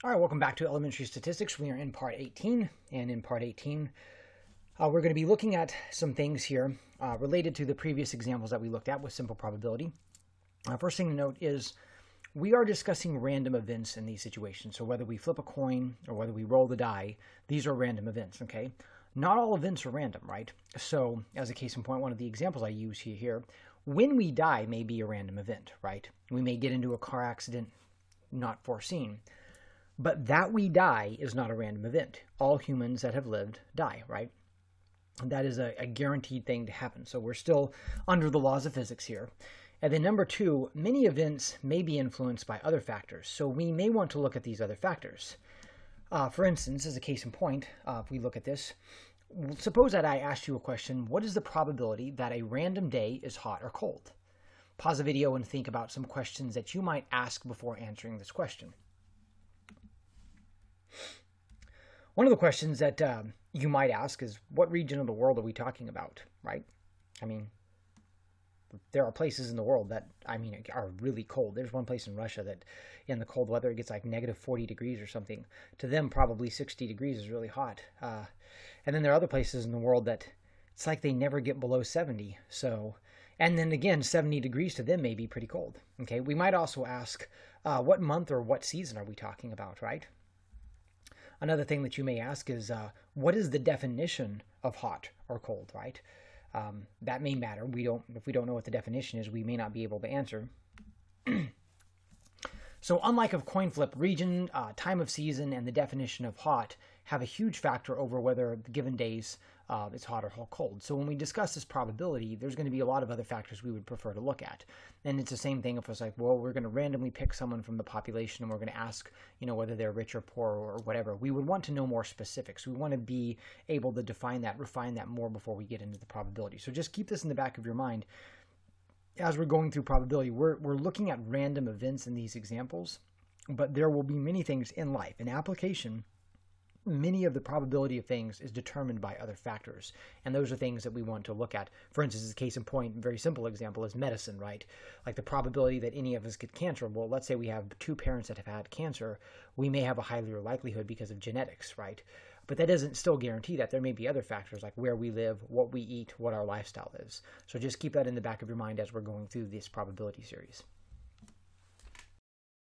All right, welcome back to Elementary Statistics. We are in part 18, and in part 18, we're going to be looking at some things here related to the previous examples that we looked at with simple probability. First thing to note is we are discussing random events in these situations. So whether we flip a coin or whether we roll the die, these are random events, okay? Not all events are random, right? So as a case in point, one of the examples I use here, when we die may be a random event, right? We may get into a car accident not foreseen. But that we die is not a random event. All humans that have lived die, right? That is a guaranteed thing to happen. So we're still under the laws of physics here. And then number two, many events may be influenced by other factors. So we may want to look at these other factors. For instance, as a case in point, if we look at this, suppose that I asked you a question, what is the probability that a random day is hot or cold? Pause the video and think about some questions that you might ask before answering this question. One of the questions that you might ask is, what region of the world are we talking about, right? I mean, there are places in the world that, are really cold. There's one place in Russia that in the cold weather, it gets like negative 40 degrees or something. To them, probably 60 degrees is really hot. And then there are other places in the world that it's like they never get below 70. So, and then again, 70 degrees to them may be pretty cold. Okay, we might also ask, what month or what season are we talking about, right? Another thing that you may ask is, what is the definition of hot or cold, right? That may matter. If we don't know what the definition is, we may not be able to answer. So unlike a coin flip, region, time of season, and the definition of hot have a huge factor over whether the given days it's hot or cold. So when we discuss this probability, there's going to be a lot of other factors we would prefer to look at. And it's the same thing if it's like, well, we're going to randomly pick someone from the population and we're going to ask, whether they're rich or poor or whatever. We would want to know more specifics. We want to be able to define that, refine that more before we get into the probability. So just keep this in the back of your mind. As we're going through probability, we're looking at random events in these examples, but there will be many things in life. In application, many of the probability of things is determined by other factors, and those are things that we want to look at. For instance, a case in point, a very simple example is medicine, right? Like the probability that any of us get cancer. Well, let's say we have two parents that have had cancer, we may have a higher likelihood because of genetics, right? But that doesn't still guarantee that. There may be other factors like where we live, what we eat, what our lifestyle is. So just keep that in the back of your mind as we're going through this probability series.